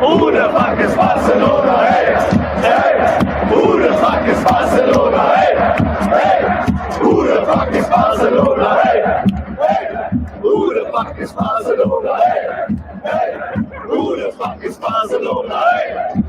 Who the fuck is Barcelona? Hey, hey. Who the fuck is Barcelona? Hey, hey. Who the fuck is Barcelona? Hey, hey. Who the fuck is Barcelona? Hey, hey. Who the fuck is Barcelona? Hey.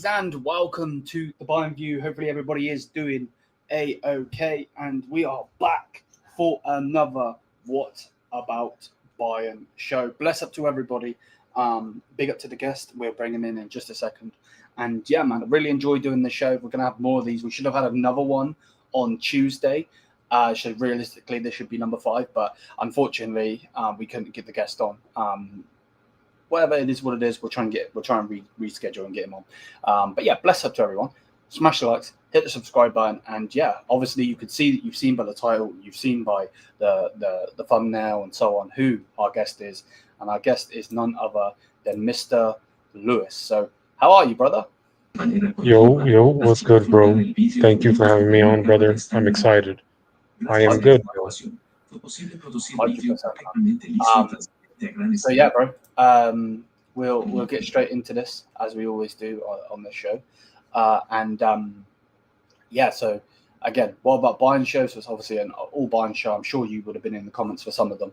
And welcome to the Bayern View. Hopefully everybody is doing a-okay, and we are back for another What About Bayern show. Bless up to everybody. Big up to the guest we're bringing in just a second. And yeah, man, I really enjoy doing the show. We're going to have more of these. We should have had another one on Tuesday. So realistically, this should be number 5, but unfortunately, we couldn't get the guest on. Whatever it is, what it is, we'll try and reschedule and get him on. But yeah, bless up to everyone. Smash the likes, hit the subscribe button, and yeah, obviously you could see that you've seen by the title, you've seen by the thumbnail and so on who our guest is. and our guest is none other than Mr. Lewis. So, how are you, brother? Yo, what's good, bro? Thank you for having me on, brother. I'm excited. I am good, bro. 100%. So yeah, bro. We'll get straight into this as we always do on the show, yeah. So again, what about Bayern Show? So it's obviously an all Bayern show. I'm sure you would have been in the comments for some of them,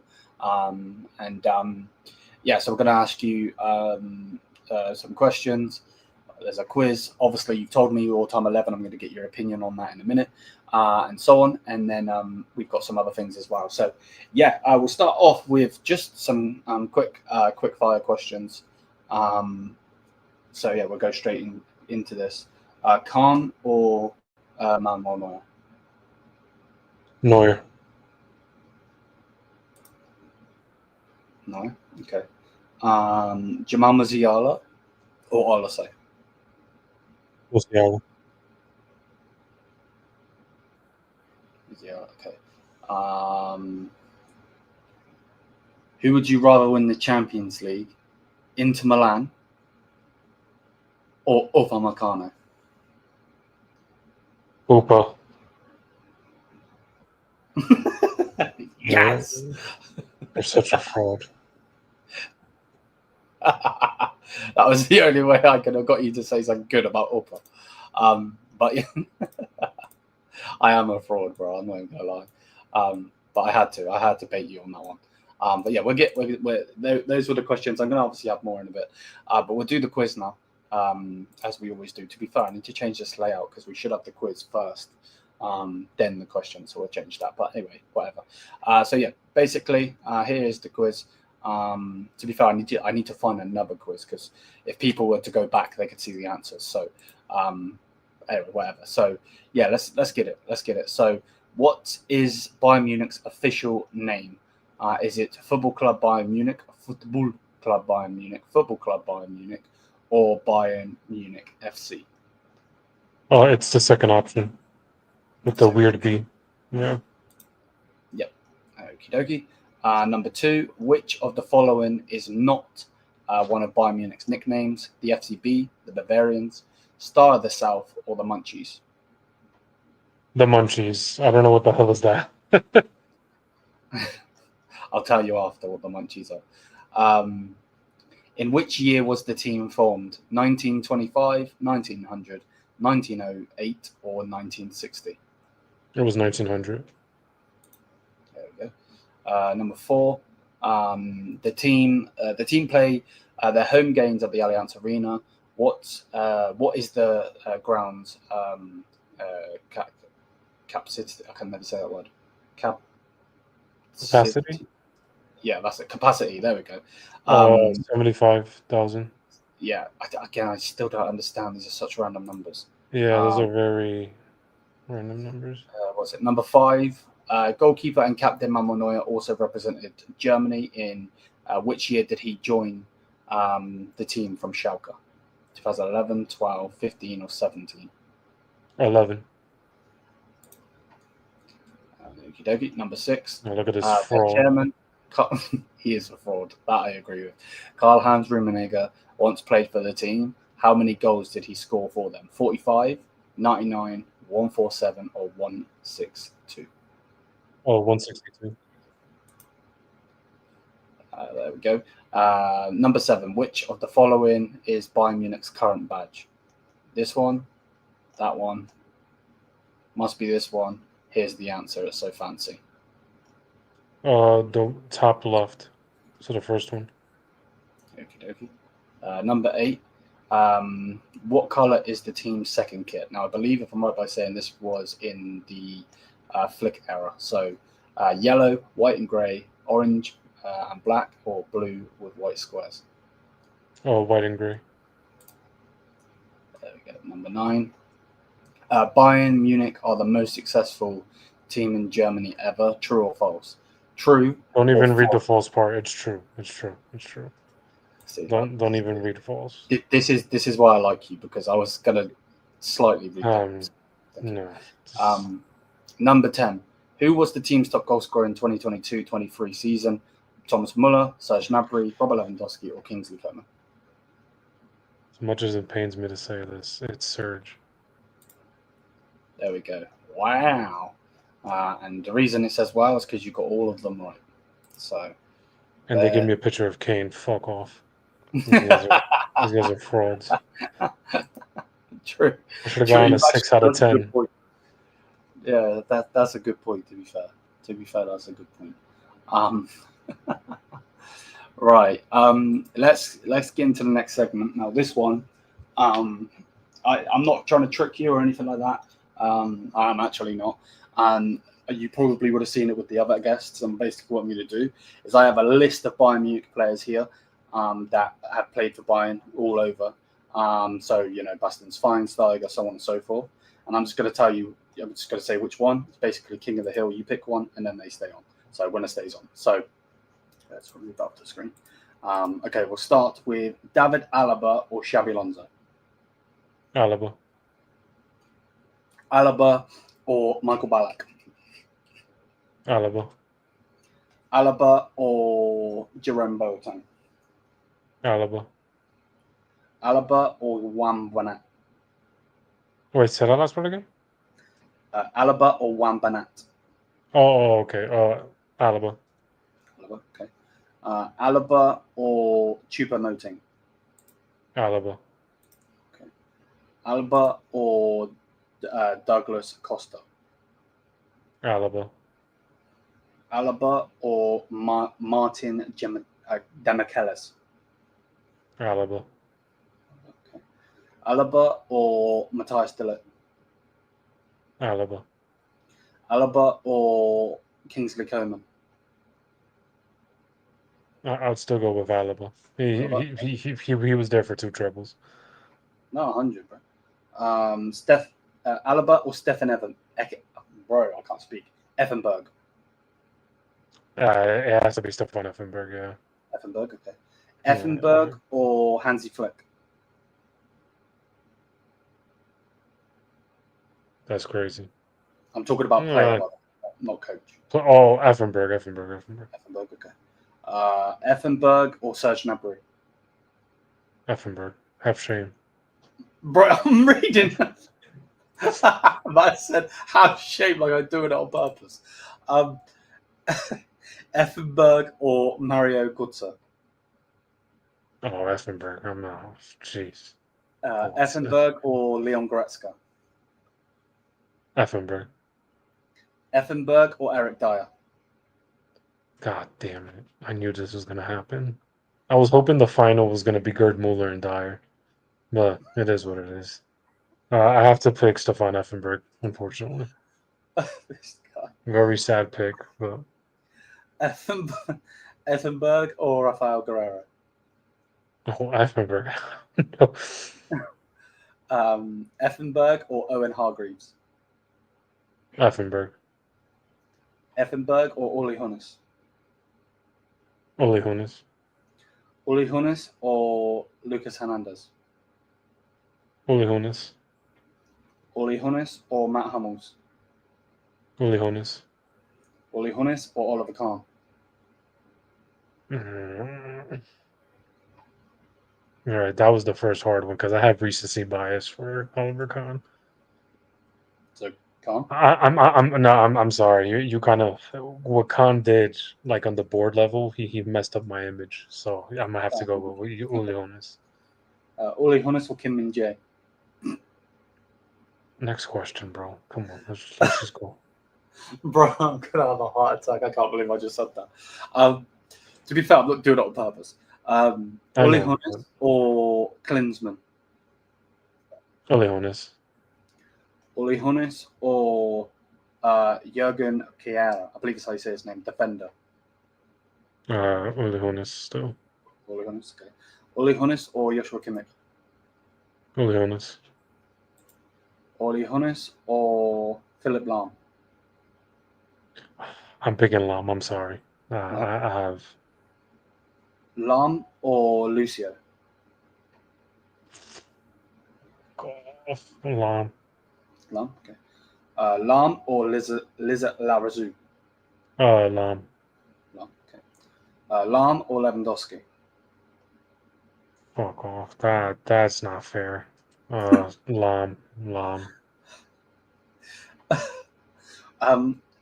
yeah. So we're going to ask you some questions. There's a quiz. Obviously, you've told me all time 11. I'm going to get your opinion on that in a minute, and so on. And then we've got some other things as well. So, yeah, we'll start off with just some quick fire questions. So yeah, we'll go straight into this. Khan or Manuel Neuer? Neuer. No. Okay. Jamal Musiala or Olasey? Musiala. Yeah, okay. Who would you rather win the Champions League? Inter Milan or Upamecano? Upa. Yes. You're such a fraud. That was the only way I could have got you to say something good about Upa. But yeah, I am a fraud, bro. I'm not even gonna lie. But I had to bait you on that one. But yeah, those were the questions. I'm gonna obviously have more in a bit. But we'll do the quiz now, as we always do. To be fair, I need to change this layout because we should have the quiz first, then the questions. So we'll change that. But anyway, whatever. So yeah, basically, here is the quiz. To be fair, I need to find another quiz because if people were to go back, they could see the answers. So anyway, whatever. So yeah, let's get it. So what is Bayern Munich's official name? Is it Football Club Bayern Munich, Football Club Bayern Munich, Football Club Bayern Munich, or Bayern Munich FC? Oh, it's the second option with the weird B. Yeah. Yep. Okie dokie. Number 2, which of the following is not one of Bayern Munich's nicknames? The FCB, the Bavarians, Star of the South, or the Munchies? The Munchies. I don't know what the hell is that. I'll tell you after what the Munchies are. In which year was the team formed? 1925, 1900, 1908, or 1960? It was 1900. There we go. Number 4, the team play their home games at the Allianz Arena. What is the ground's capacity? I can never say that word. Capacity? Yeah, that's it. Capacity. There we go. 75,000. Yeah. I still don't understand. These are such random numbers. Yeah, those are very random numbers. What's it? Number 5. Goalkeeper and captain Manuel Neuer also represented Germany. In which year did he join the team from Schalke? 2011, 12, 15, or 17? 11. Okie dokie. Number 6. Oh, look at this Their fraud. chairman, he is a fraud. That I agree with. Karl-Heinz Rummenigge once played for the team. How many goals did he score for them? 45, 99, 147, or 162? Oh, 162. There we go. Number 7. Which of the following is Bayern Munich's current badge? This one, that one, must be this one. Here's the answer. It's so fancy. The top left. So the first one. Okie dokie. Number 8. What color is the team's second kit? Now, I believe, if I'm right by saying this was in the Flick era. So yellow, white and grey, orange and black, or blue with white squares. Oh, white and grey. There we go. Number 9. Bayern Munich are the most successful team in Germany ever. True or false? True. Don't or even read the false? false part. It's true. See, Don't even read false. This is why I like you, because I was gonna slightly read that. No. Number 10. Who was the team's top goal scorer in 2022-23 season? Thomas Muller, Serge Gnabry, Robert Lewandowski, or Kingsley Coman? As much as it pains me to say this, it's Serge. There we go. Wow. And the reason it says wow is because you got all of them right. So. And they give me a picture of Kane. Fuck off. These guys are frauds. True. I should have gone a 6 out of 10. Yeah, that's a good point. To be fair, that's a good point. Right. Let's get into the next segment now. This one, I'm not trying to trick you or anything like that. I'm actually not. And you probably would have seen it with the other guests. And basically, what I'm going to do is I have a list of Bayern Munich players here that have played for Bayern all over. So Bastian Schweinsteiger, so on and so forth. And I'm just going to tell you. I'm just going to say which one. It's basically King of the Hill. You pick one, and then they stay on. So winner stays on. So let's remove that off the screen. Okay, we'll start with David Alaba or Xabi Alonso. Alaba. Alaba or Michael Ballack. Alaba. Alaba or Jerome Boateng. Alaba. Alaba or Juan Banat. Wait, say that last part again? Alaba or Juan Banat. Oh, okay. Alaba. Alaba, okay. Alaba or Choupo-Moting. Alaba. Okay. Alaba or Douglas Costa. Alaba. Alaba or Martin Demichelis. Alaba. Okay. Alaba or Matthias de Ligt. Alaba. Alaba or Kingsley Coman. I'd still go with Alaba. He was there for 2 trebles. No, 100, bro. Alaba or Stefan Evan. Bro, I can't speak. Effenberg. It has to be Stefan Effenberg, yeah. Effenberg, okay. Effenberg Yeah. or Hansi Flick. That's crazy. I'm talking about player, not coach. Oh, Effenberg. Effenberg, okay. Effenberg or Serge Gnabry. Effenberg. Have shame. Bro, I'm reading. I said, have shame, like I do it on purpose. Effenberg or Mario Götze. Oh, Effenberg. I'm not. Jeez. Effenberg or Leon Goretzka. Effenberg. Effenberg or Eric Dyer. God damn it. I knew this was going to happen. I was hoping the final was going to be Gerd Muller and Dyer. But it is what it is. I have to pick Stefan Effenberg, unfortunately. This guy. Very sad pick, but Effenberg or Rafael Guerrero. Effenberg. No. Effenberg or Owen Hargreaves. Effenberg. Effenberg or Uli Hoeneß. Uli Hoeneß. Uli Hoeneß or Lucas Hernandez. Uli Hoeneß. Uli Hoeneß or Matt Hummels. Uli Hoeneß. Uli Hoeneß or Oliver Kahn. All right, that was the first hard one because I have recency bias for Oliver Kahn. So Kahn. I'm sorry. You kind of what Kahn did like on the board level. He messed up my image, so I'm gonna have to go with Uli Hoeneß. Uli Hoeneß or Kim Min-jae. Next question, bro. Come on, let's just go. Bro, I'm gonna have a heart attack. I can't believe I just said that. To be fair, I'm not doing it on purpose. Uli Hoeneß or Klinsmann. Uli Hoeneß. Uli Hoeneß or Jürgen Kjær. I believe that's how you say his name. Defender. Uli Hoeneß still. Uli Hoeneß, okay. Uli Hoeneß or Joshua Kimmich. Uli Hoeneß. Uli Hoeneß or Philip Lahm. I'm picking Lahm. I'm sorry. I have Lahm or Lucio. Lahm. Lahm, okay. Lahm or Lizard Larazou. Lahm. Lahm, okay. Lahm or Lewandowski? Fuck off. That's not fair. Lam.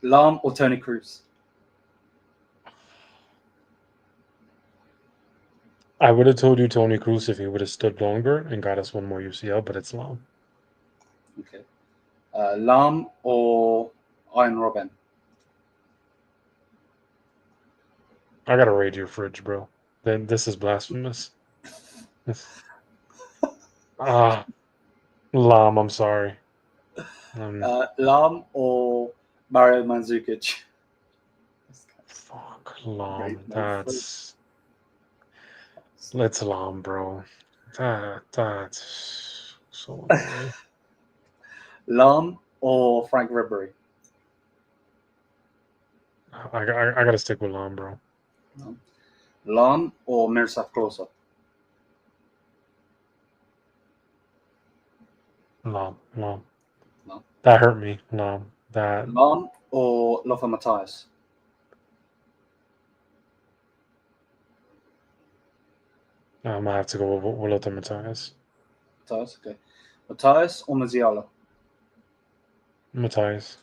Lahm or Tony Cruz? I would have told you Tony Cruz if he would have stood longer and got us one more UCL, but it's Lam. Okay. Lahm or Iron Robin? I gotta raid your fridge, bro. Then this is blasphemous. Lam, I'm sorry. Lahm or Mario Mandzukic? Fuck, Lam. Great, Let's Lam, bro. That's so annoying. Lahm or Frank Ribery? I gotta stick with Lam, bro. Lahm or Miroslav Klose? Lam. Lam. That hurt me. Lam. Lahm or Lothar Matthäus? I'm gonna have to go with Lothar Matthäus. Matthäus, okay. Matthäus or Musiala? Matthäus.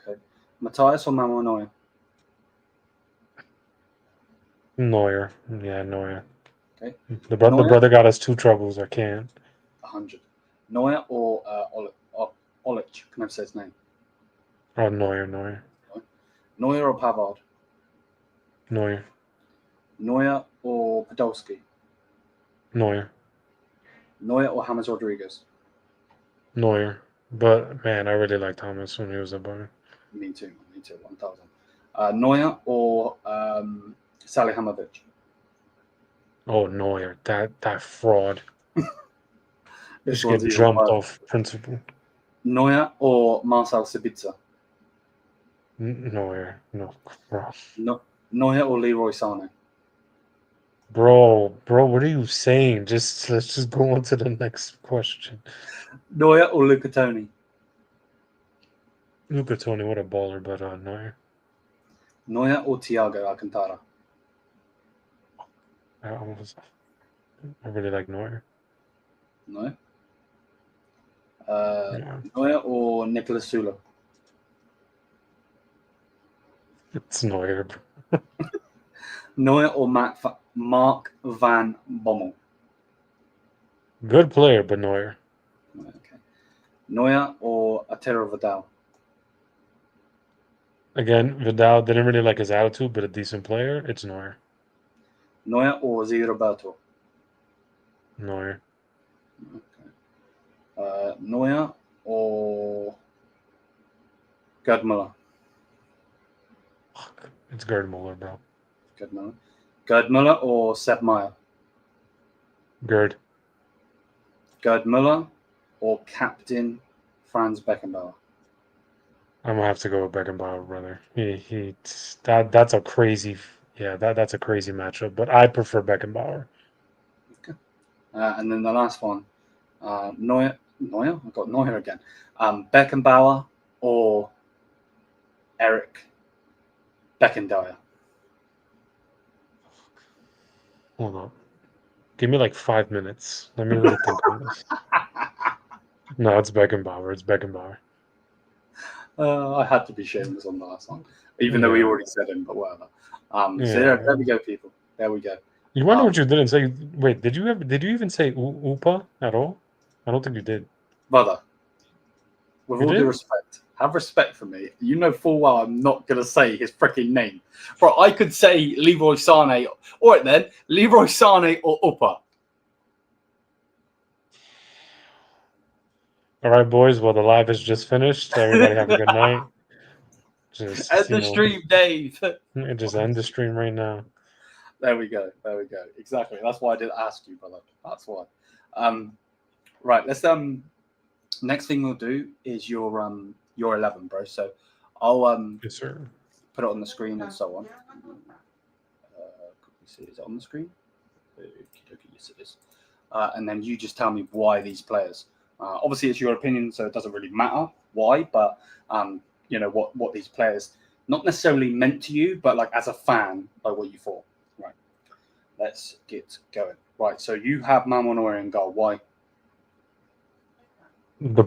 Okay. Matthäus or Manuel Neuer? Neuer. Yeah, Neuer. Okay. The brother got us 2 troubles. I can't. 100. Neuer or Olic? Can I say his name? Oh, Neuer. Neuer or Pavard? Neuer. Neuer or Podolski? Neuer. Neuer or James Rodriguez? Neuer. But man, I really liked Thomas when he was at Bayern. Me too. 1,000. Neuer or Salihamidzic? Oh, Neuer. That fraud. This Just get jumped off principle. Neuer or Marcel Sabitzer? Neuer. No, bro. Neuer or Leroy Sané? Bro, what are you saying? Let's just go on to the next question. Neuer or Luca Toni? Luca Toni, what a baller, but Neuer. Neuer or Thiago Alcantara? I really like Neuer. No. Yeah. Neuer or Nicolas Sula? It's Neuer. Neuer or Mark van Bommel? Good player, but Neuer. Okay. Neuer or Arturo Vidal? Again, Vidal didn't really like his attitude, but a decent player. It's Neuer. Neuer or Zé Roberto? Neuer. Okay. Neuer or Gerd Müller? Fuck. It's Gerd Muller, bro. Gerd Müller or Sepp Maier? Gerd Müller or Captain Franz Beckenbauer? I'm gonna have to go with Beckenbauer, brother. That's a crazy, that's a crazy matchup. But I prefer Beckenbauer. Okay. And then the last one, Neuer. I've got Neuer again. Beckenbauer or Eric Beckendyer? Hold on. Give me like 5 minutes. Let me really think on this. No, it's Beckenbauer. I had to be shameless on the last one, even though we already said him, but whatever. So there we go, people. There we go. You wonder what you didn't say. Wait, did you even say Upa at all? I don't think you did. Brother, with all due respect, have respect for me. You know full well I'm not going to say his freaking name. Bro, I could say Leroy Sané. All right then, Leroy Sané or Upa. All right, boys. Well, the live is just finished. Everybody have a good night. Just end the stream, Dave. Just end the stream right now. There we go. Exactly. That's why I did ask you, brother. That's why. Right. Let's next thing we'll do is your 11, bro. So I'll yes, sir. Put it on the screen and so on. See, is it on the screen? Yes, it is. And then you just tell me why these players. Obviously, it's your opinion, so it doesn't really matter why. But you know what these players not necessarily meant to you, but like as a fan, like what you thought. let's get going. Right, so you have Manuel Neuer in goal. Why? The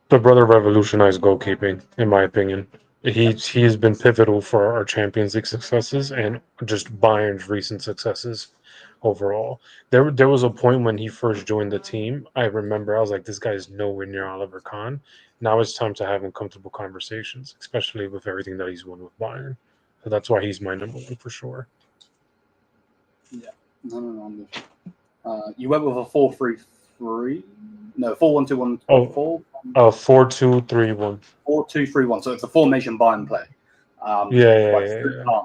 brother revolutionized goalkeeping, in my opinion. He has been pivotal for our Champions League successes and just Bayern's recent successes overall. There was a point when he first joined the team. I remember I was like, this guy is nowhere near Oliver Kahn. Now it's time to have comfortable conversations, especially with everything that he's won with Bayern. So that's why he's my number one for sure. Yeah, no, I'm with you. You went with a 4-3-3. No, 4-1-2-1. Oh, 4-2-3-1. 4-2-3-1. So it's a formation Bayern play. Yeah.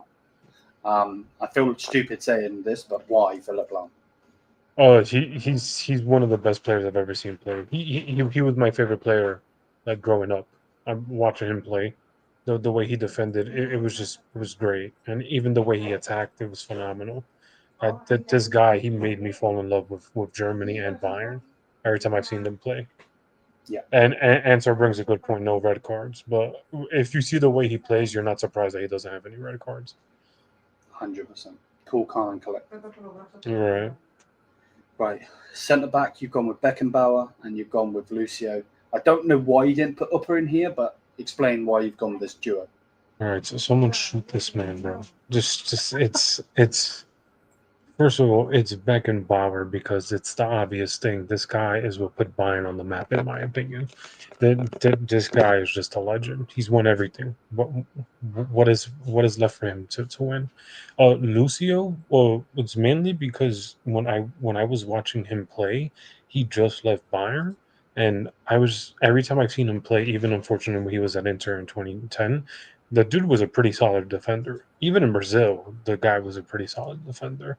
I feel stupid saying this, but why Philipp Lahm? Oh, he's one of the best players I've ever seen play. He was my favorite player, like growing up. I'm watching him play. The way he defended, it was great, and even the way he attacked, it was phenomenal. This guy, he made me fall in love with Germany and Bayern every time I've seen them play. Yeah. And Answer brings a good point. No red cards, but if you see the way he plays, you're not surprised that he doesn't have any red cards. 100%. Cool, calm, and collected. Right. Right. Centre back, you've gone with Beckenbauer and you've gone with Lucio. I don't know why you didn't put Upper in here, but explain why you've gone with this duo. All right. So someone shoot this man, bro. Just it's. First of all, it's Beckenbauer because it's the obvious thing. This guy is what put Bayern on the map, in my opinion. This guy is just a legend. He's won everything. What is left for him to win? Lucio, well, it's mainly because when I was watching him play, he just left Bayern, and I was every time I've seen him play, even unfortunately when he was at Inter in 2010, the dude was a pretty solid defender. Even in Brazil, the guy was a pretty solid defender.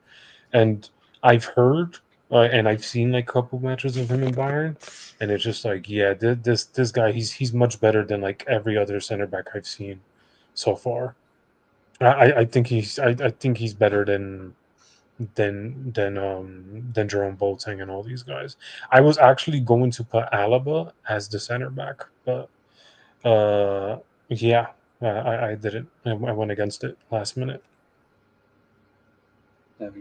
And I've heard and I've seen like a couple matches of him in Bayern, and it's just like, yeah, this guy, he's much better than like every other center back I've seen so far. I think he's better than Jerome Boateng and all these guys. I was actually going to put Alaba as the center back, but yeah, I didn't. I went against it last minute. There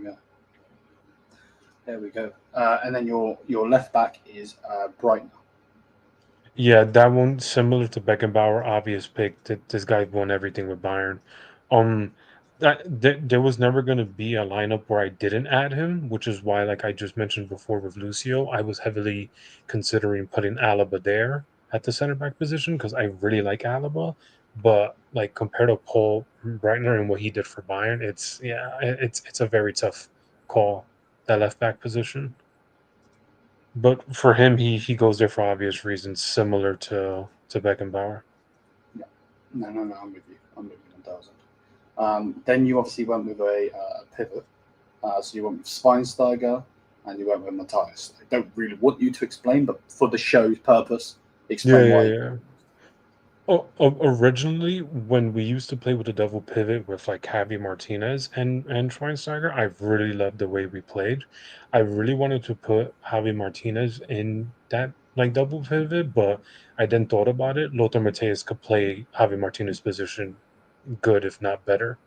we go. And then your left back is Brighton. Yeah, that one similar to Beckenbauer, obvious pick. That this guy won everything with Bayern. There was never going to be a lineup where I didn't add him, which is why, like I just mentioned before with Lucio, I was heavily considering putting Alaba there at the center back position because I really like Alaba. But like compared to Paul Breitner and what he did for Bayern, it's a very tough call, that left back position. But for him, he goes there for obvious reasons, similar to Beckenbauer. Yeah. No, I'm with you. 1,000,000. Then you obviously went with a pivot. So you went with Schweinsteiger and you went with Matthias. I don't really want you to explain, but for the show's purpose, explain why. Yeah. Originally, when we used to play with the double pivot with like Javi Martinez and Schweinsteiger, I really loved the way we played. I really wanted to put Javi Martinez in that like double pivot, but I then thought about it. Lothar Matthäus could play Javi Martinez's position good, if not better.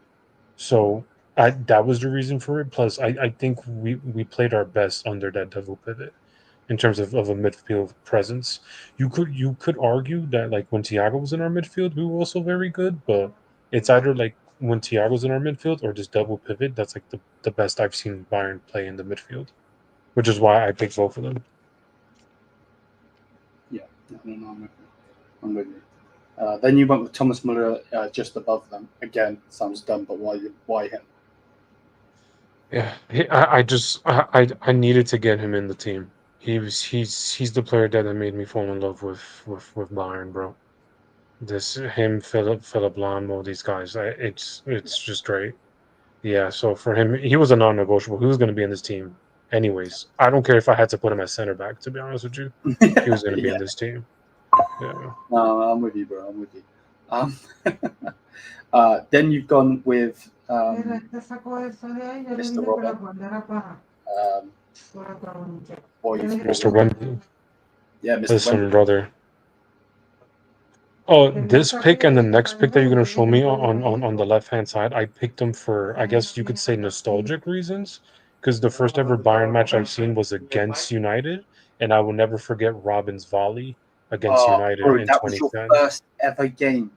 So that was the reason for it. Plus, I think we played our best under that double pivot in terms of a midfield presence. You could argue that like when Thiago was in our midfield, we were also very good, but it's either like when Thiago's in our midfield or this double pivot. That's like the best I've seen Bayern play in the midfield, which is why I picked both of them. Yeah, no, I'm with you. Then you went with Thomas Muller just above them. Again, sounds dumb, but why him? Yeah, I needed to get him in the team. He's the player that made me fall in love with Bayern, bro. This him, Philip Lahm, all these guys. It's just great. Yeah, so for him, he was a non-negotiable. He was going to be in this team anyways. I don't care if I had to put him at center back, to be honest with you. He was going to be in this team. Yeah. No, I'm with you, bro. I'm with you. Then you've gone with Mr. Robert. Mr. Wembley. Yeah, Mr. Listen, Wembley. brother. Oh, this pick and the next pick that you're gonna show me on the left hand side, I picked them for, I guess you could say, nostalgic reasons, because the first ever Bayern match I've seen was against United, and I will never forget Robin's volley against Oh, United bro, in that was your 2010. first ever game.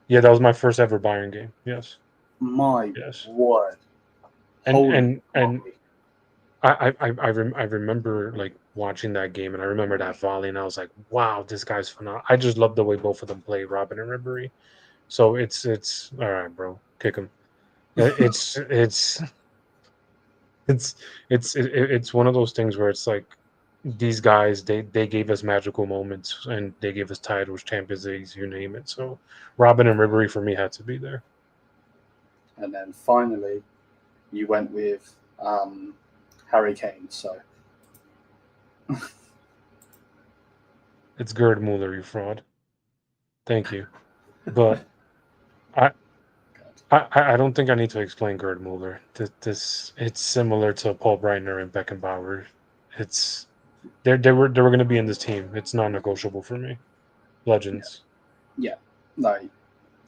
Yeah, that was my first ever Bayern game. Yes, My yes, word. and Holy and and moly. I remember like watching that game, and I remember that volley, and I was like, wow, this guy's phenomenal. I just love the way both of them play, Robin and Ribery. So it's all right, bro. Kick him. It's it's one of those things where it's like these guys they gave us magical moments and they gave us titles, Champions Leagues, you name it. So Robin and Ribery for me had to be there. And then finally, you went with Harry Kane. So It's Gerd Muller, you fraud. Thank you, but I. I don't think I need to explain Gerd Muller. This it's similar to Paul Breitner and Beckenbauer. It's they were going to be in this team. It's non-negotiable for me. Legends. yeah, like,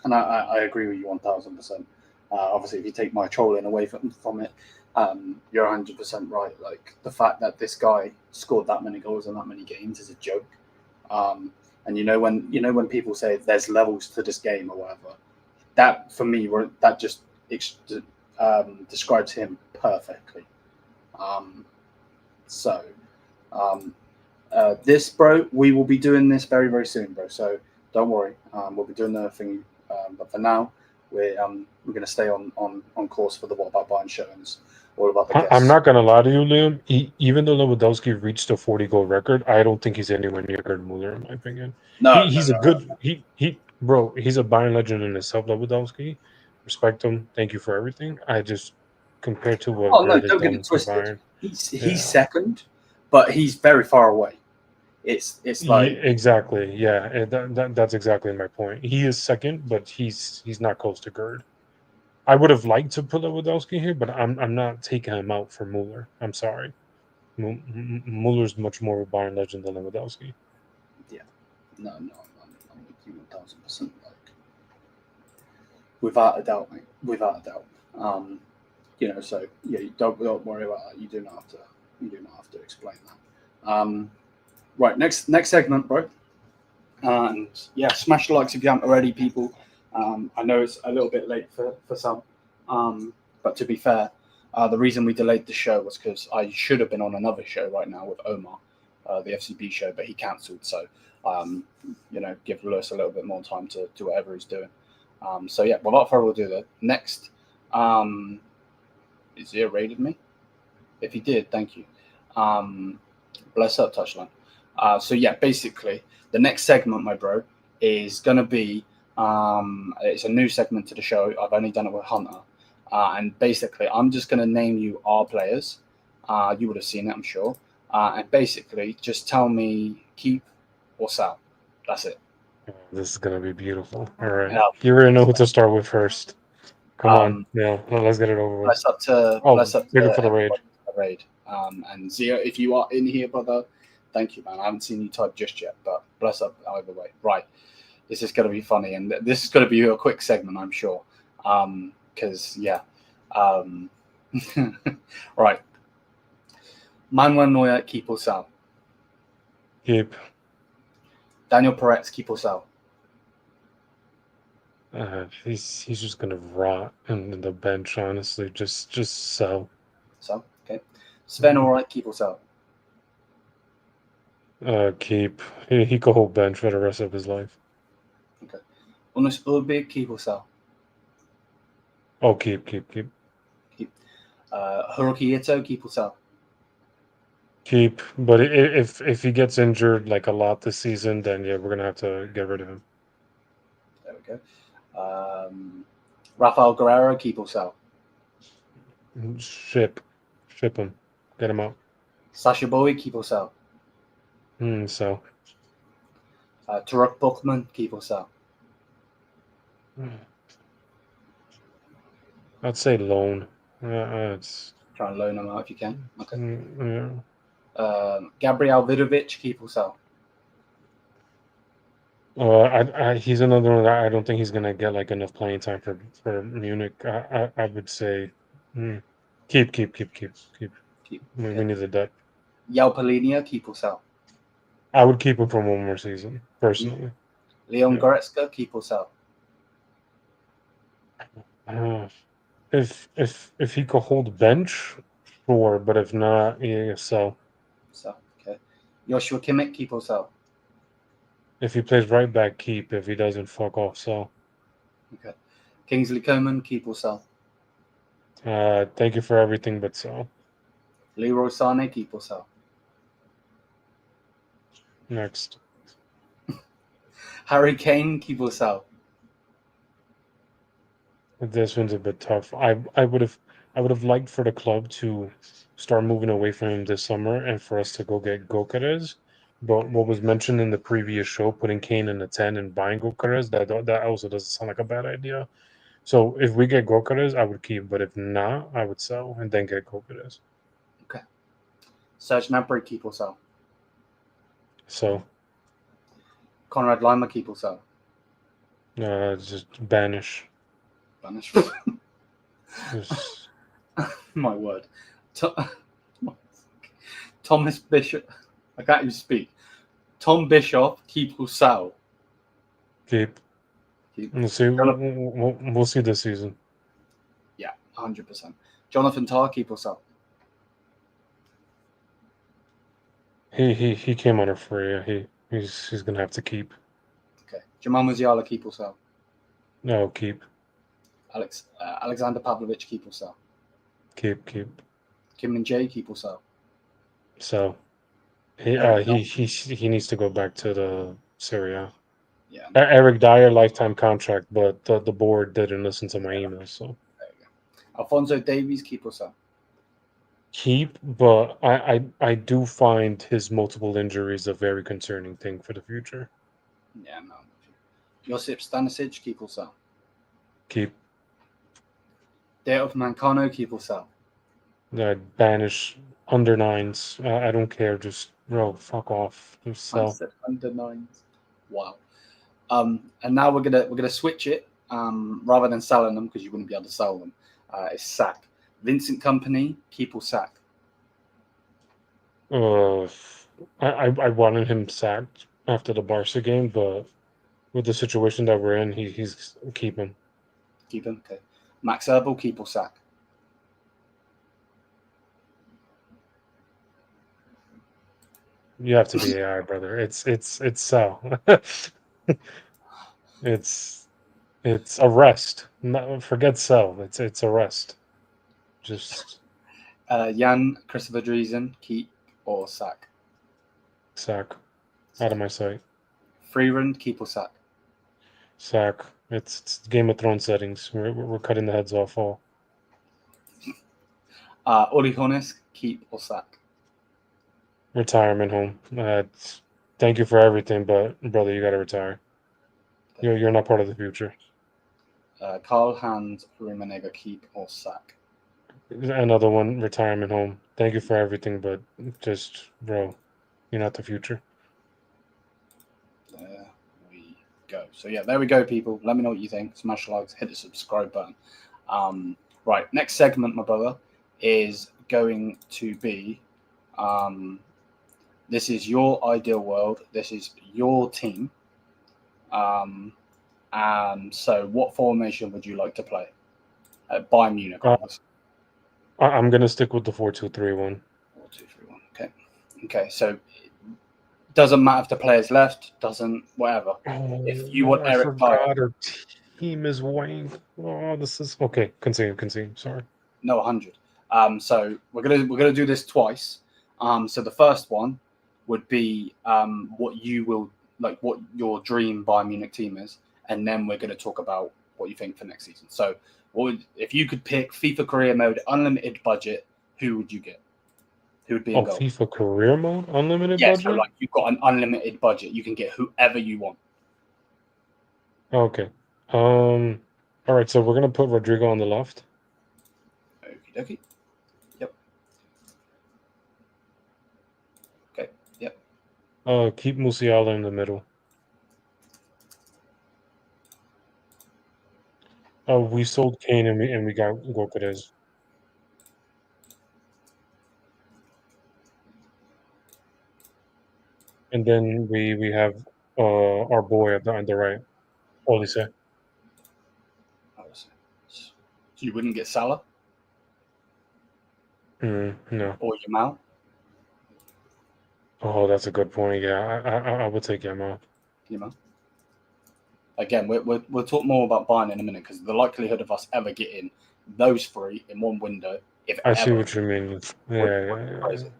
and I agree with you 1000%. Obviously, if you take my trolling away from it, you're 100% right. Like the fact that this guy scored that many goals in that many games is a joke. And when people say there's levels to this game or whatever, that for me that just describes him perfectly. Um, so this, bro, we will be doing this very very soon, bro. So don't worry, we'll be doing the thing. But for now, we're going to stay on course for the What About Bayern show, and it's all about the I'm guests. not gonna lie to you, Liam. Even though Lewandowski reached a 40-goal record, I don't think he's anywhere near Gerd Muller, in my opinion. No, no, He's a no. good bro. He's a Bayern legend in himself, Lewandowski. Respect him. Thank you for everything. I just compared to what Oh no, Gerd has don't get it done for twisted. Bayern. He's Yeah. second, but he's very far away. It's Yeah, like exactly. Yeah, that's exactly my point. He is second, but he's not close to Gerd. I would have liked to put Lewandowski here, but I'm not taking him out for Muller. I'm sorry. Muller's much more of a Bayern legend than Lewandowski. yeah, no, I'm with you 1000%. Like without a doubt, mate. Without a doubt. So yeah, you don't worry about that. You do not have to explain that. Right, next segment, bro. And yeah, smash the likes if you haven't already, people. I know it's a little bit late for some, but to be fair, the reason we delayed the show was because I should have been on another show right now with Omar, the FCB show, but he cancelled. So, give Lewis a little bit more time to do whatever he's doing. So yeah, without further ado, the next, is he rated me? If he did, thank you. Bless up, touchline. So yeah, basically, the next segment, my bro, is gonna be it's a new segment to the show. I've only done it with Hunter, and basically, I'm just gonna name you our players. You would have seen it, I'm sure. And basically, just tell me keep or sell. That's it. This is gonna be beautiful. All right, Yeah. you already know who to start with first. Come on, Um, yeah, let's get it over with. bless up to Oh, bigger for the raid. everybody for the raid. And Zia, if you are in here, brother, thank you, man. I haven't seen you type just yet, but bless up either way. Right. This is going to be funny, and this is going to be a quick segment, I'm sure. Because, yeah. Right. Manuel Neuer, keep or sell? Keep. Daniel Peretz, keep or sell? He's just gonna rot in the bench. Honestly, just sell. So, okay. Sven, all right, keep or sell? Keep. He could hold bench for the rest of his life. Okay. Unus Urbi, keep or sell? Oh, keep. Keep. Hiroki Ito, keep or sell? Keep, but if he gets injured like a lot this season, then yeah, we're gonna have to get rid of him. There we go. Rafael Guerrero, keep or sell? Ship him, get him out. Sasha Bowie, keep or sell? So Tarek Buchman, keep or sell? I'd say loan. It's Try and loan him out if you can. Okay. yeah. Gabriel Vidovic, keep or sell? He's another one that I don't think he's gonna get like enough playing time for Munich. I would say, mm, keep. Keep. We Okay. need the depth. Jalpalinia, keep or sell? I would keep him for one more season, Mhm. personally. Leon Yeah. Goretzka, keep or sell? Uh, if he could hold bench, sure, but if not, yeah, so Sell. Okay. Joshua Kimmich, keep or sell? if he plays right back, keep. If he doesn't, fuck off. So, Okay. Kingsley Coman, keep or sell? thank you for everything, but so Leroy Sané, keep or sell? next. Harry Kane, keep or sell? This one's a bit tough. I would have liked for the club to start moving away from him this summer and for us to go get Gokares. But what was mentioned in the previous show, putting Kane in the 10 and buying Gokares, that also doesn't sound like a bad idea. So if we get Gokares, I would keep, but if not, I would sell and then get Gokares. Okay. Serge Gnabry, keep or sell? So Conrad Lima, keep or sell? just banish. Spanish. Just My word. Thomas Bishop. I can't even speak. Tom Bischoff, keep or sell? keep. Keep. We'll see. We'll see this season. Yeah, 100%. Jonathan Tah, keep or sell? He came under free. He's gonna have to keep. Okay. Jamal Musiala, keep or sell? No, keep. Alexander Pavlovich, keep or sell? Keep. Kim Min Jae, keep or sell? So he Eric Dyer. he needs to go back to the Syria. Yeah, Eric Dyer lifetime contract, but the board didn't listen to my emails, so there you go. Alfonso Davies, keep or sell? keep. But I do find his multiple injuries a very concerning thing for the future. Yeah, no. Josip Stanisic, keep or sell? Keep. Deof Mancano, keep or sell? Banish under nines. I don't care. Just bro, fuck off. Just I sell. said under nines. Wow. And now we're gonna switch it. Rather than selling them because you wouldn't be able to sell them. It's sack. Vincent Company, keep or sack? Uh, I wanted him sacked after the Barca game, but with the situation that we're in, he's keep him. Keep him. Okay. Max Herbal, keep or sack? You have to be AI, brother. It's sell. it's it's arrest. Forget sell. It's arrest. Just Jan Christopher Driesen, keep or sack? sack out of my sight. Freerand, keep or sack? Sack. It's Game of Thrones settings. We're cutting the heads off all. Uli Hoeneß, keep or sack? Retirement home. Thank you for everything, but brother, you got to retire. You're not part of the future. Karl-Heinz Rummenigge, keep or sack? Another one, retirement home. Thank you for everything, but just, bro, you're not the future. There we go. So yeah, there we go, people. Let me know what you think. Smash the likes, hit the subscribe button. Right, next segment, my brother, is going to be this is your ideal world. This is your team. And so what formation would you like to play? Bayern Munich, obviously. I'm gonna stick with the 4-2-3-1. 4-2-3-1. Okay. Okay. So doesn't matter if the player's left. Doesn't whatever. If you want I Eric Dyer, forgot our team is Wayne. Oh, this is okay. Continue. Sorry. no 100. So we're gonna do this twice. So the first one would be what you will like, what your dream Bayern Munich team is, and then we're gonna talk about what you think for next season. So, if you could pick FIFA career mode, unlimited budget, who would you get? Who would be in goal? FIFA career mode, unlimited Yeah, budget. so like you've got an unlimited budget, you can get whoever you want. Okay. All right. So we're gonna put Rodrigo on the left. Okie dokie. Yep. Okay. Yep. Keep Musiala in the middle. We sold Kane and we got Gokeres. And then we have our boy on the right, Olise. So you wouldn't get Salah No. or Yamal? Oh, that's a good point. Yeah, I would take Yamal. Yamal. Again, we'll talk more about Bayern in a minute because the likelihood of us ever getting those three in one window, if I see ever, what you mean. would be crazy.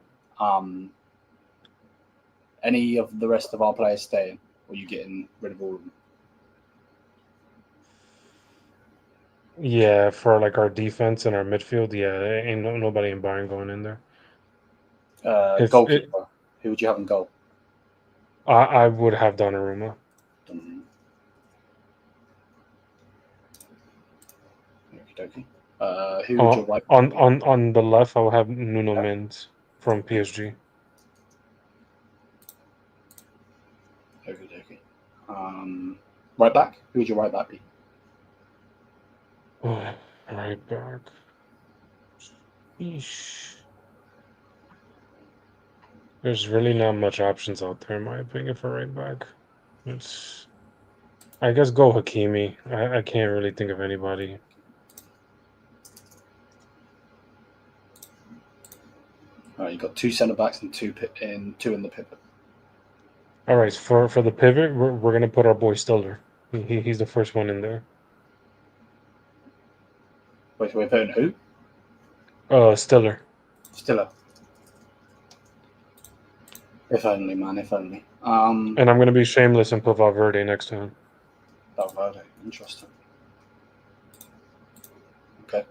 Any of the rest of our players staying, or are you getting rid of all of them? Yeah, for like our defense and our midfield, yeah, ain't nobody in Bayern going in there. Goalkeeper, who would you have in goal? I would have Donnarumma. Okey-dokey. Who would you like? On the left, I will have Nuno Mendes from PSG. Okey-dokey. Right back. Who would your right back be? Oh, right back. Eesh. There's really not much options out there, in my opinion, for right back. I guess go Hakimi. I can't really think of anybody. All right, you got two centre backs and two in the pivot. All right, for the pivot, we're gonna put our boy Stiller. He's the first one in there. Wait, we're putting who? Stiller. Stiller. If only, man. If only. And I'm gonna be shameless and put Valverde next to him. Valverde. Interesting. Okay.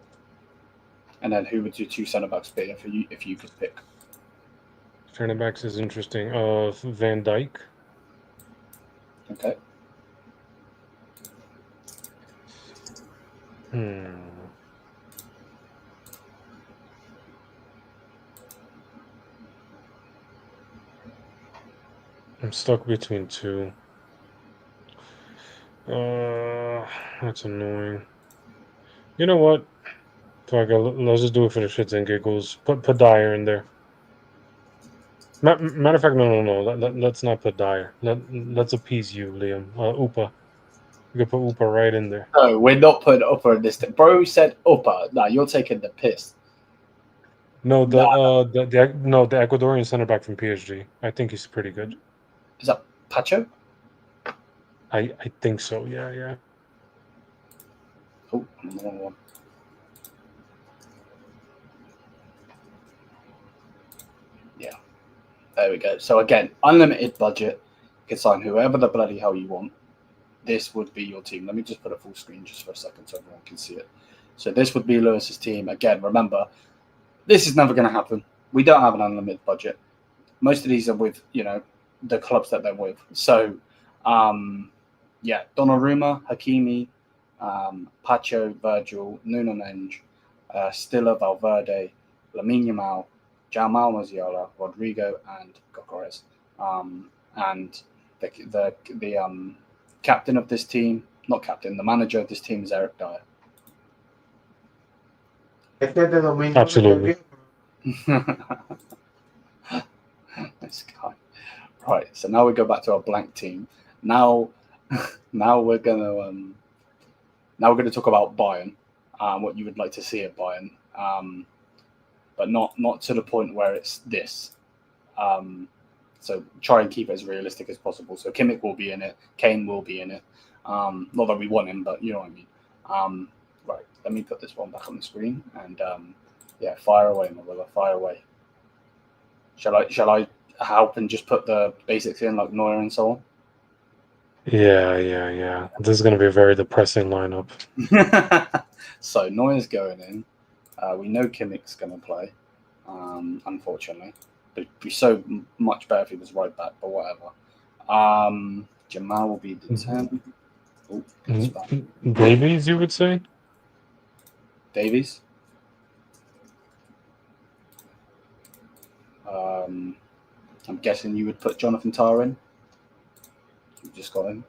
And then who would your two centre backs be if you could pick? Centre backs is interesting. Van Dijk. Okay. I'm stuck between two. That's annoying. You know what? Fuck it, let's just do it for the shits and giggles. Put Dyer in there. Matter of fact, no. Let's not put Dyer. Let's appease you, Liam. Upa. You can put Upa right in there. No, we're not putting Upper in this. Bro said Upper. Nah, you're taking the piss. No, the Ecuadorian center back from PSG. I think he's pretty good. Is that Pacho? I think so. Yeah. Oh, I'm the wrong one. Yeah. There we go. So again, unlimited budget. You can sign whoever the bloody hell you want. This would be your team. Let me just put a full screen just for a second so everyone can see it. So this would be Lewis's team. Again, remember, this is never going to happen. We don't have an unlimited budget. Most of these are with, the clubs that they're with. So, yeah, Donnarumma, Hakimi, Pacho, Virgil, Nuno Mendes, Stiller, Valverde, Lamine Yamal, Jamal Musiala, Rodrigo, and Gokeres. And the captain of this team, not captain, the manager of this team is Eric Dyer. Absolutely. This guy. Right, so now we go back to our blank team. Now we're gonna talk about Bayern, what you would like to see at Bayern, but not to the point where it's this. So try and keep it as realistic as possible. So Kimmich will be in it, Kane will be in it. Not that we want him, but you know what I mean. Right, let me put this one back on the screen and yeah, fire away, my brother, fire away. Shall I help and just put the basics in like Neuer and so on? Yeah. This is going to be a very depressing lineup. So Neuer's going in. We know Kimmich's going to play, unfortunately. But it'd be so much better if he was right back, but whatever. Jamal will be the 10. Oh, Davies, you would say? Davies? I'm guessing you would put Jonathan Tah in. You just got him.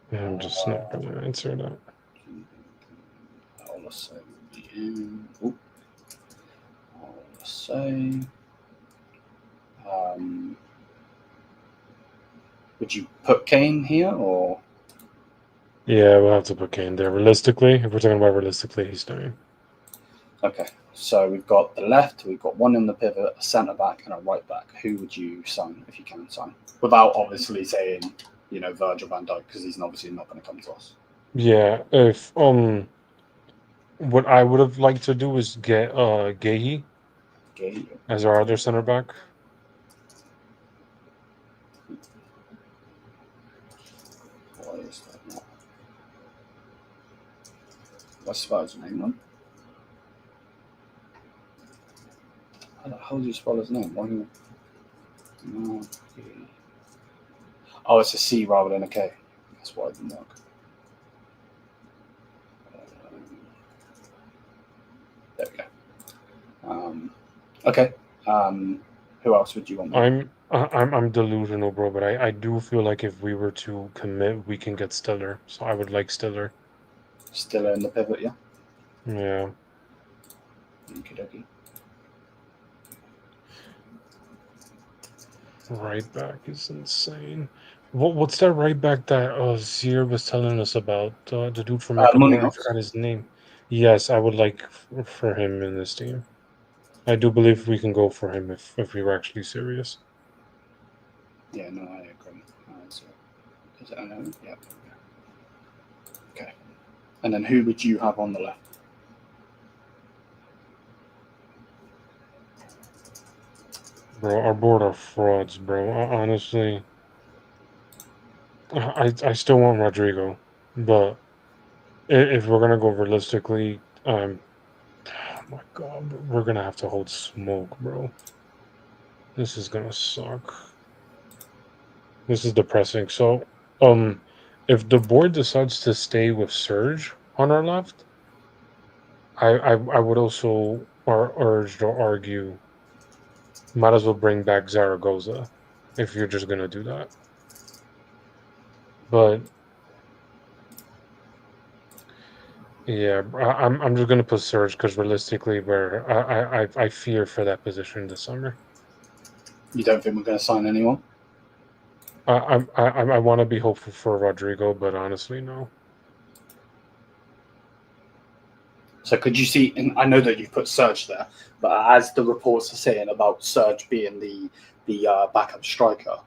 Yeah, I'm just not going to answer that. let's say let's say. Would you put Kane here or? Yeah, we'll have to put Kane there. Realistically, if we're talking about realistically, he's staying. Okay, so we've got the left, we've got one in the pivot, a centre back, and a right back. Who would you sign if you can sign? Without obviously saying, Virgil van Dijk, because he's obviously not going to come to us. Yeah, if what I would have liked to do is get Gahey Okay. as our other center back. Why is that not? What's his name, man? How the hell do you spell his name? Why do you... No. Oh, it's a C rather than a K. That's why it didn't work. There we go. Okay. Who else would you want? I'm delusional, bro, but I do feel like if we were to commit, we can get Stiller. So I would like Stiller. Stiller in the pivot, yeah? Yeah. Okey-dokey. Right back is insane. What's that right back that Zier was telling us about? The dude from Ecuador, I forgot his name. Yes, I would like for him in this team. I do believe we can go for him if we were actually serious. Yeah, no, I agree. Is it unknown? Yeah. Okay. And then who would you have on the left? Bro, our board are frauds, bro. Honestly, I still want Rodrigo, but if we're gonna go realistically, oh my God, we're gonna have to hold smoke, bro. This is gonna suck. This is depressing. So, if the board decides to stay with Serge on our left, I would also urge or argue, might as well bring back Zaragoza if you're just gonna do that. But yeah, I'm just gonna put Serge because realistically, I fear for that position this summer. You don't think we're going to sign anyone? I want to be hopeful for Rodrigo, but honestly, no. So could you see? And I know that you've put Serge there, but as the reports are saying about Serge being the backup striker,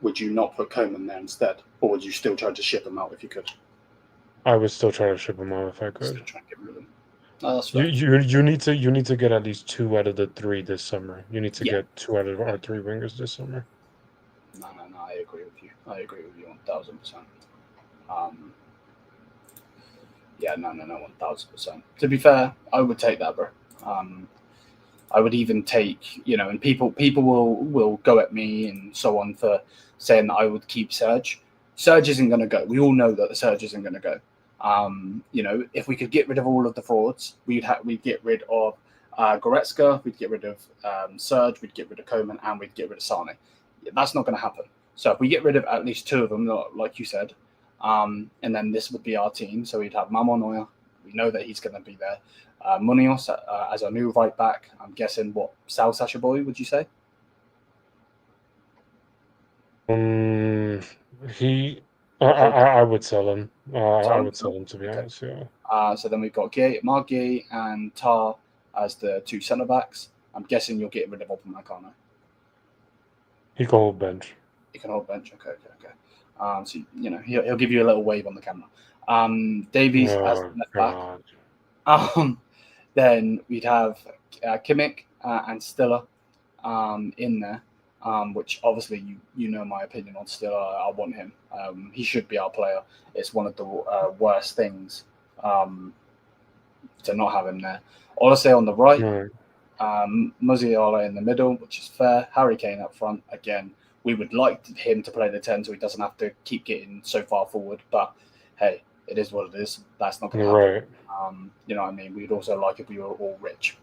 would you not put Coman there instead, or would you still try to ship him out if you could? I would still try to ship him out if I could. Still try and get rid of him. No, that's fair. You need to get at least 2 out of the 3 this summer. You need to get 2 out of our 3 wingers this summer. No, I agree with you. I agree with you 1,000%. Yeah, no, 1,000%. To be fair, I would take that, bro. I would even take, and people will go at me and so on for saying that I would keep Serge. Serge isn't going to go. We all know that the Serge isn't going to go. If we could get rid of all of the frauds, we'd get rid of Goretzka, we'd get rid of Serge, we'd get rid of Coman, and we'd get rid of Sane. That's not going to happen. So if we get rid of at least 2 of them, like you said, and then this would be our team. So we'd have Mamo Neuer. We know that he's going to be there. Munoz as our new right back. I'm guessing Sal Sasha Boy, would you say? I would sell him. I would sell him, to be honest. Yeah. So then we've got Margay and Tar as the 2 centre backs. I'm guessing you're getting rid of Upamecano. He can hold bench. He can hold bench. Okay. So he'll give you a little wave on the camera. Davies as left back. Then we'd have Kimmich and Stiller in there. Which obviously you know my opinion on Stiller. I want him. He should be our player. It's one of the worst things to not have him there. Olise on the right, Musiala in the middle, which is fair. Harry Kane up front. Again, we would like him to play the 10 so he doesn't have to keep getting so far forward. But hey, it is what it is. That's not going to happen. Right. You know what I mean? We'd also like if we were all rich,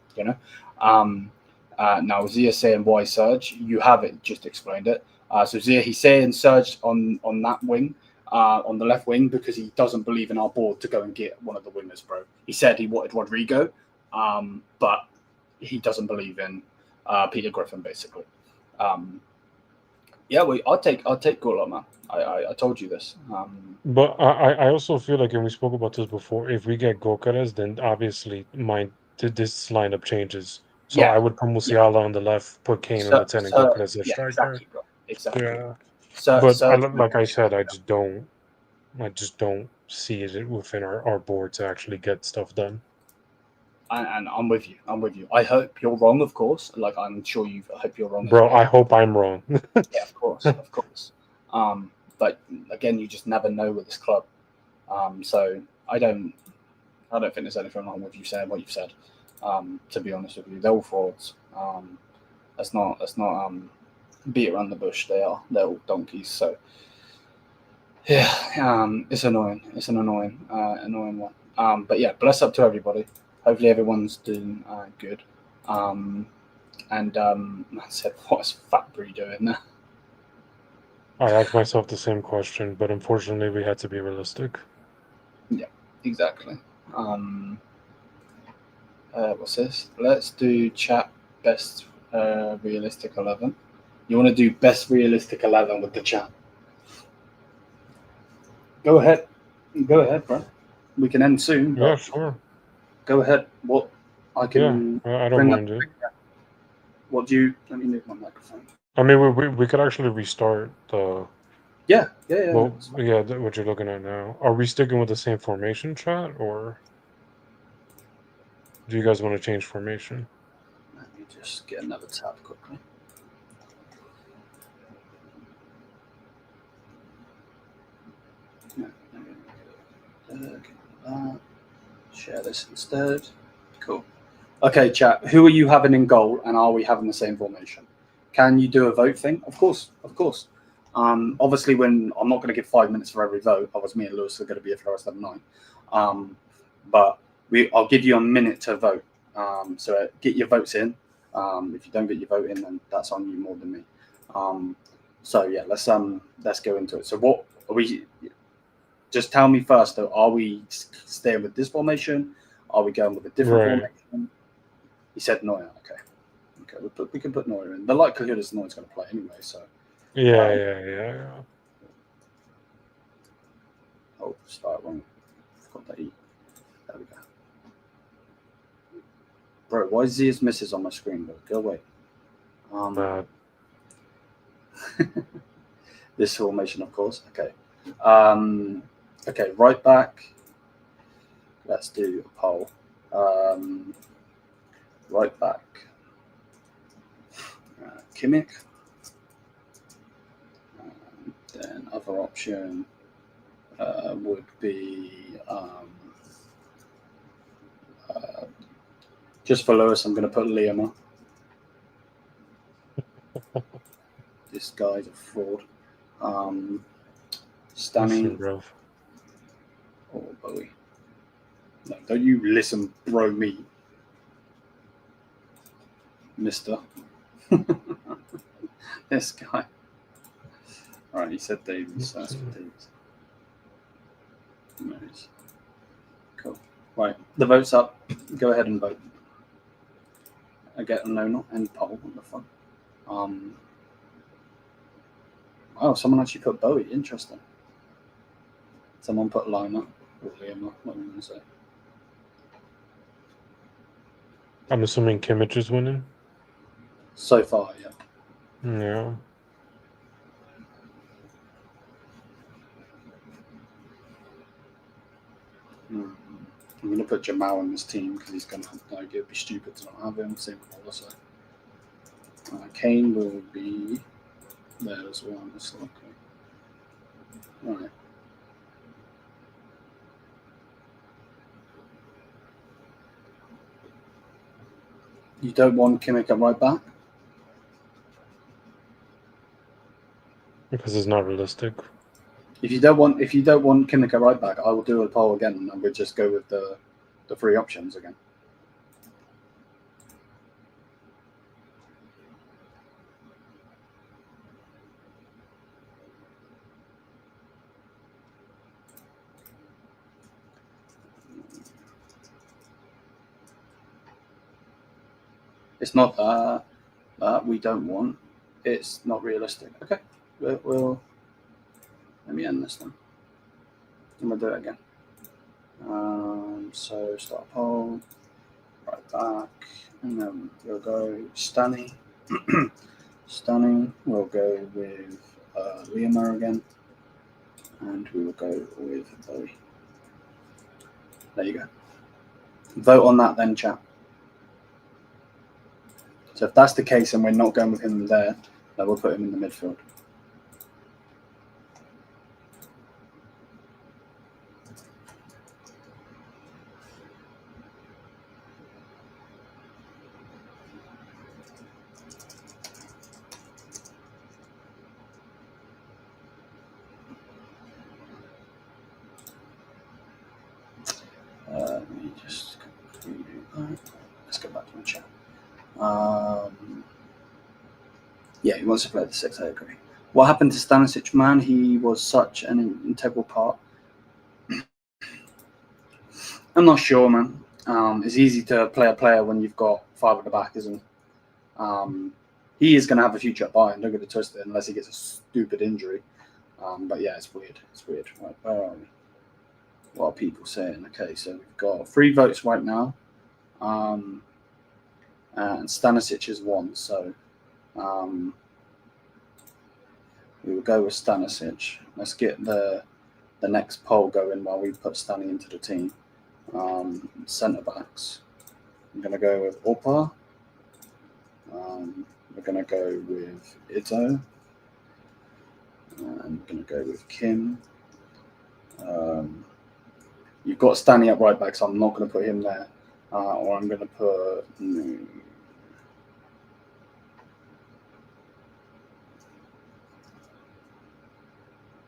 Now, Zia saying why Serge, you have it just explained it. So Zia, he's saying Serge on that wing on the left wing because he doesn't believe in our board to go and get one of the winners, bro. He said he wanted Rodrigo, but he doesn't believe in Peter Griffin, basically. Yeah, I'll take Gullo, man. I told you this. But I also feel like, and we spoke about this before, if we get Gokares, then obviously this lineup changes. So Yeah. I would put Musiala on the left, put Kane on the 10, and Gokares as yeah, striker. exactly, bro. Exactly. Yeah. So, But so like I said, I just don't see it within our board to actually get stuff done. and I'm with you. I'm with you. I hope you're wrong, of course. Like I'm sure I hope you're wrong. Bro, as well. I hope I'm wrong. Yeah, of course. But again, you just never know with this club. So I don't think there's anything wrong with you saying what you've said. To be honest with you, they're all frauds. Let's not beat around the bush. They're all donkeys. So yeah, it's annoying. It's an annoying one. But yeah, bless up to everybody. Hopefully everyone's doing good. I said, what's Fatbury doing there? I asked myself the same question, but unfortunately we had to be realistic. Yeah, exactly. What's this? Let's do chat best realistic 11. You want to do best realistic 11 with the chat? Go ahead, bro. We can end soon. Yeah, But sure. go ahead. What I can. Yeah, I don't mind it. What do you? Let me move my microphone. I mean, we could actually restart the. Yeah. Well, yeah, what you're looking at now. Are we sticking with the same formation, chat, or do you guys want to change formation? Let me just get another tab quickly. Share this instead. Cool. Okay, chat. Who are you having in goal, and are we having the same formation? Can you do a vote thing? Of course. Obviously, when I'm not going to give 5 minutes for every vote, otherwise me and Lewis are going to be here for the rest of the night. But I'll give you a minute to vote. So get your votes in. If you don't get your vote in, then that's on you more than me. So yeah, let's go into it. So what are we? Just tell me first, though. Are we staying with this formation? Are we going with a different formation? He said Neuer. Okay. We can put Neuer in. The likelihood is Neuer's going to play anyway. So Yeah. Oh, start wrong. Forgot that E. There we go. Bro, why is these misses on my screen, bro? Go away. This formation, of course. Okay. Okay, right back. Let's do a poll. Right back. Kimmich. Then other option would be just for Lewis, I'm going to put Lyon. This guy's a fraud. Stanny or Bowie. No, don't you listen, bro, me. Mister. This guy. Alright, he said Davies. That's for Davies. Nice. Cool. Right, the vote's up. Go ahead and vote. Not end poll. What the fuck? Oh, someone actually put Bowie. Interesting. Someone put Lima or Lima. What am I going to say? I'm assuming Kimmich is winning. So far, yeah. Yeah. I'm going to put Jamal in this team because he's going to have no idea. It'd be stupid to not have him. Same with also. Kane will be there as well, most likely. Right. You don't want Kimmich at right back? Because it's not realistic. If you don't want Kimmich at right back, I will do a poll again and we'll just go with the three options again. It's not that we don't want. It's not realistic. Okay, we'll let me end this then. I'm gonna do it again. So start poll, right back, and then we'll go Stanny. Stanny. We'll go with Lyon again, and we will go with Bowie. There you go. Vote on that then, chat. So if that's the case and we're not going with him there, then we'll put him in the midfield. Let me just let's go back to my chat. Yeah, he wants to play the 6, I agree. What happened to Stanisic, man? He was such an integral part. I'm not sure, man. It's easy to play a player when you've got 5 at the back, isn't it? He is going to have a future at Bayern, don't get it twisted, unless he gets a stupid injury. But yeah, it's weird. It's weird. Right, where are we? What are people saying? Okay, so we've got 3 votes right now. And Stanisic is 1, so we will go with Stanisic. Let's get the next poll going while we put Stanny into the team. Centre backs. I'm going to go with Opa. We're going to go with Ito. And I'm going to go with Kim. You've got Stanny at right back, so I'm not going to put him there. Or I'm going to put...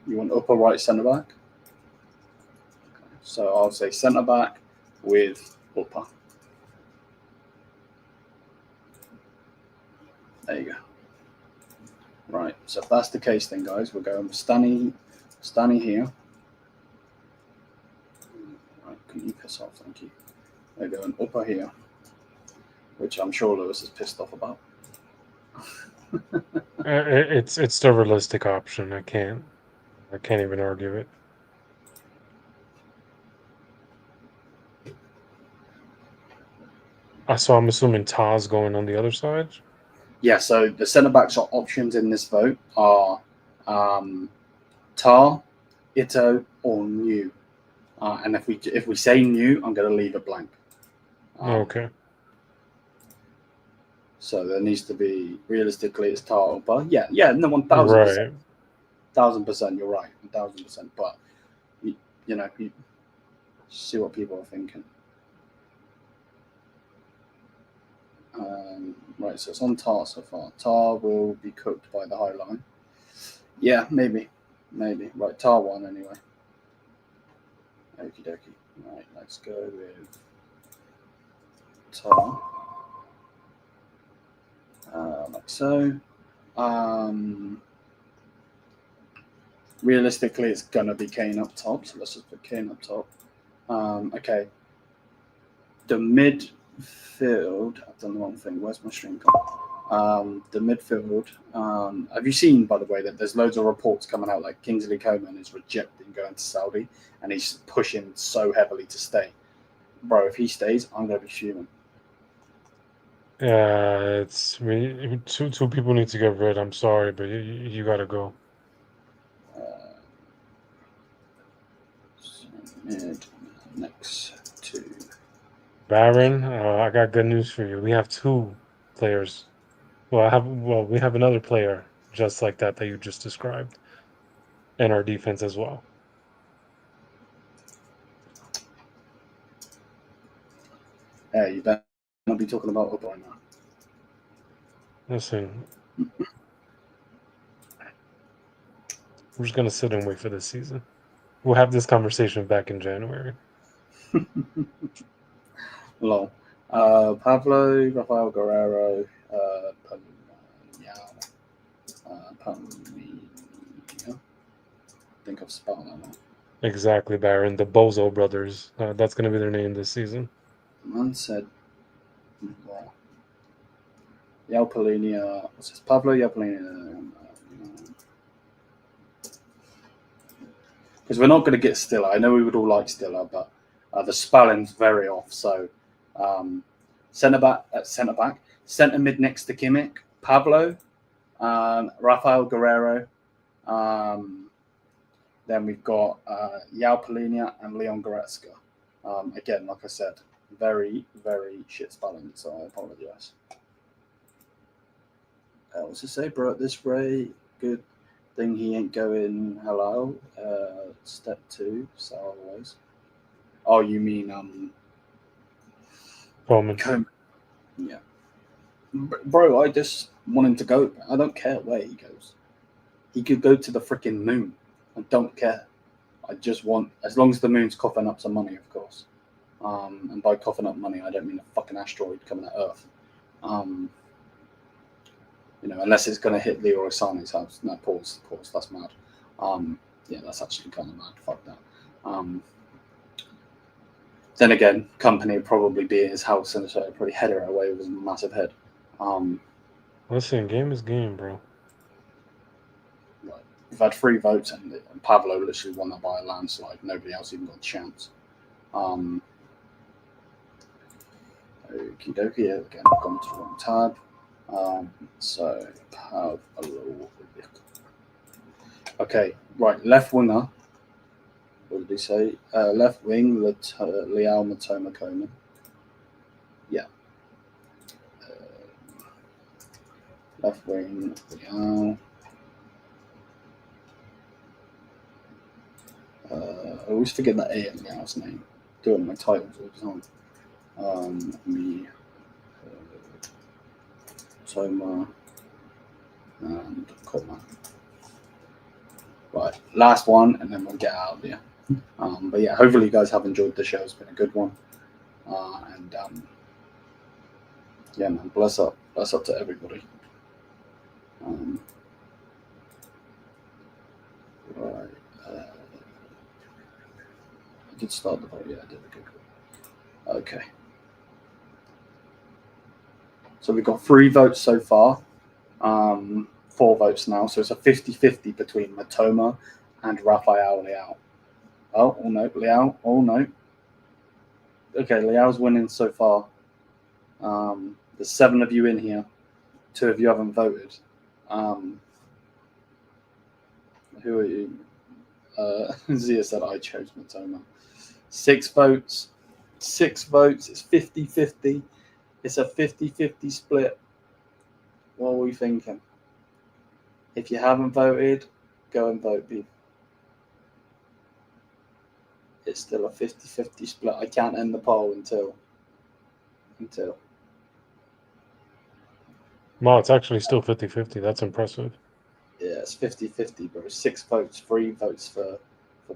You want upper right centre back? Okay. So I'll say centre back with upper. There you go. Right. So if that's the case, then guys, we're going with Stanny here. Right, can you piss off? Thank you. We're going upper here, which I'm sure Lewis is pissed off about. It's the realistic option. I can't even argue it. So I'm assuming Taz going on the other side? Yeah, so the centre-backs options in this vote are Tar, Ito, or New. And if we say New, I'm going to leave it blank. Okay. So there needs to be, realistically, it's Tar, but yeah, no, 1,000%. Right. 1,000%, you're right, 1,000%. But you see what people are thinking. Right, so it's on Tar so far. Tar will be cooked by the high line. Yeah, maybe. Right, Tar 1 anyway. Okie dokie. Right, let's go with Tar. Like so. Realistically, it's going to be Kane up top, so let's just put Kane up top. Okay. The midfield, I've done the wrong thing. Where's my string gone? The midfield. Have you seen, by the way, that there's loads of reports coming out like Kingsley Coman is rejecting going to Saudi and he's pushing so heavily to stay. Bro, if he stays, I'm going to be fuming. Yeah, two people need to get rid. I'm sorry, but you got to go. Mid next to Baron, I got good news for you. We have 2 players. We have another player just like that you just described in our defense as well. Hey, you better not be talking about Opa now. Listen, we're just gonna sit and wait for this season. We'll have this conversation back in January. Lol. Pablo, Rafael Guerrero, I think I've spelled that wrong. Exactly, Baron. The Bozo brothers. That's gonna be their name this season. Man said, well, Yalpalinia. What's this? Pablo Yalpalinia. Because we're not going to get Stiller. I know we would all like Stiller, but the spelling's very off. So centre mid next to Kimmich, Pablo, Rafael Guerrero. Then we've got Yalpalinia and Leon Goretzka. Again, like I said, very, very shit spelling, so I apologise. What's it say, bro? At this rate, good thing he ain't going hello. Step 2, so otherwise. Oh, you mean Coleman. Yeah. Bro, I just want him to go. I don't care where he goes. He could go to the freaking moon. I don't care. I just want, as long as the moon's coughing up some money, of course. And by coughing up money, I don't mean a fucking asteroid coming at Earth. Unless it's going to hit Leroy Sané's house. No, pause. That's mad. Yeah, that's actually kind of mad. Fuck that. Then again, company would probably be at his house, and so I'd probably head her away with his massive head. Listen, game is game, bro. Right. We've had 3 votes, and Pablo literally won that by a landslide. Nobody else even got a chance. Okie dokie. Again, I've gone to the wrong tab. So Pablo. Okay, right. Left winger. What did he say? Left wing, Leao Matoma Coman. Yeah. Left wing, Leao. I always forget that A in Leao's name. Doing my titles all the time. Matoma and Coman. Right, last one, and then we'll get out of here. But yeah, hopefully you guys have enjoyed the show. It's been a good one. Yeah, man, bless up to everybody. Right. I did start the vote. Yeah, I did. Okay. So we've got 3 votes so far. 4 votes now. So it's a 50-50 between Matoma and Rafael Leao. Oh no, Leao. Oh no. Okay, Leao's winning so far. There's 7 of you in here. 2 of you haven't voted. Who are you? Zia said I chose Matoma. 6 votes. 6 votes. It's 50-50. It's a 50-50 split. What are we thinking? If you haven't voted, go and vote, people. It's still a 50-50 split. I can't end the poll until. Wow, it's actually still 50-50. That's impressive. Yeah, it's 50-50, bro. 6 votes, 3 votes for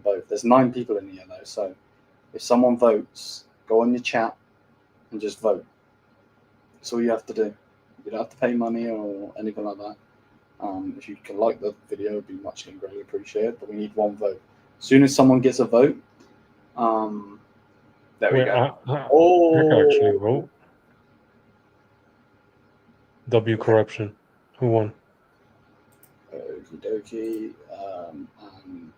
both. There's 9 people in here, though. So if someone votes, go on your chat and just vote. That's all you have to do. You don't have to pay money or anything like that. If you can like the video, it would be much greatly appreciated. But we need 1 vote. As soon as someone gets a vote, there we go. I can actually vote. W corruption. Who won? Okie dokie. And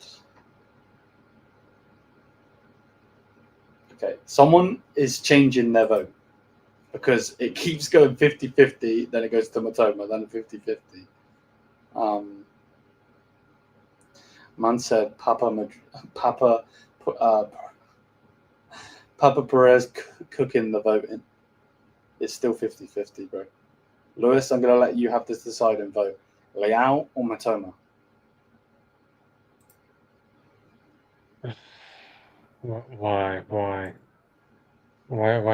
okay, someone is changing their vote because it keeps going 50-50, then it goes to Matoma, then 50-50. Man said Papa Perez cooking the voting. It's still 50-50, bro. Lewis, I'm going to let you have this deciding vote. Leao or Matoma? Why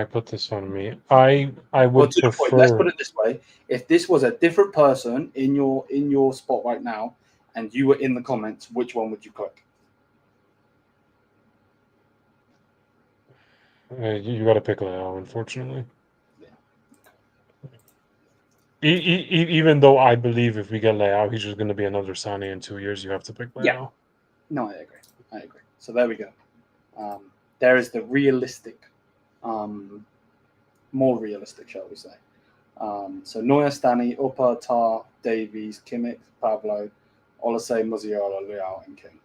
put this on me? I would prefer. Let's put it this way: if this was a different person in your spot right now, and you were in the comments, which one would you click? You got to pick Leao, unfortunately. Yeah. Even though I believe if we get Leao, he's just going to be another Sané in 2 years. You have to pick Leao. Yeah. No, I agree. So there we go. There is the realistic, more realistic, shall we say, So Neuer, Stanny, Upper, Tar, Davies, Kimmich, Pablo, Olasey, Musiala, Lyon, and King.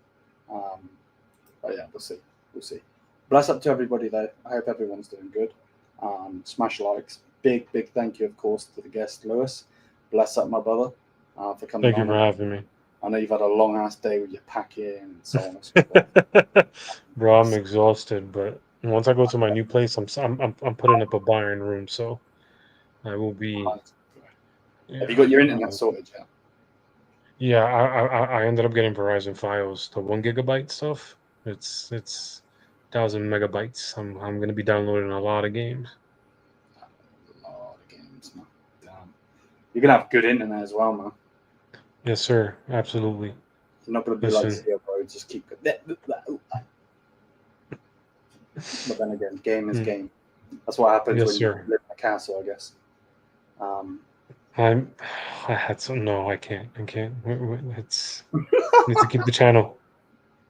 But yeah, we'll see. We'll see. Bless up to everybody though. I hope everyone's doing good. Smash likes. Big thank you, of course, to the guest, Lewis. Bless up, my brother, for coming Thank you on. for having me. I know you've had a long ass day with your packing and so on and so forth. Bro, I'm exhausted, but once I go to my new place, I'm putting up a Bayern room, so I will be. Have you got your internet sorted yet? Yeah, I ended up getting Verizon Fios, the 1 GB stuff. It's 1,000 MB. I'm gonna be downloading a lot of games. A lot of games, man. Damn. You're gonna have good internet as well, man. Yes, sir. Absolutely. You're not gonna be Listen. like Theo, bro. Just keep. But then again, game is game. That's what happens Yes, when sir. you live in a castle, I guess. I had some. No, I can't. I can't. It's need to keep the channel.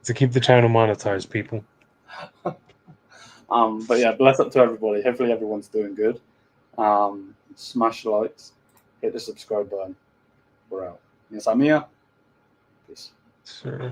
To keep the channel monetized, people. But yeah, bless up to everybody. Hopefully everyone's doing good. Smash the likes, hit the subscribe button. We're out. Yes, I'm here. Peace. Sir.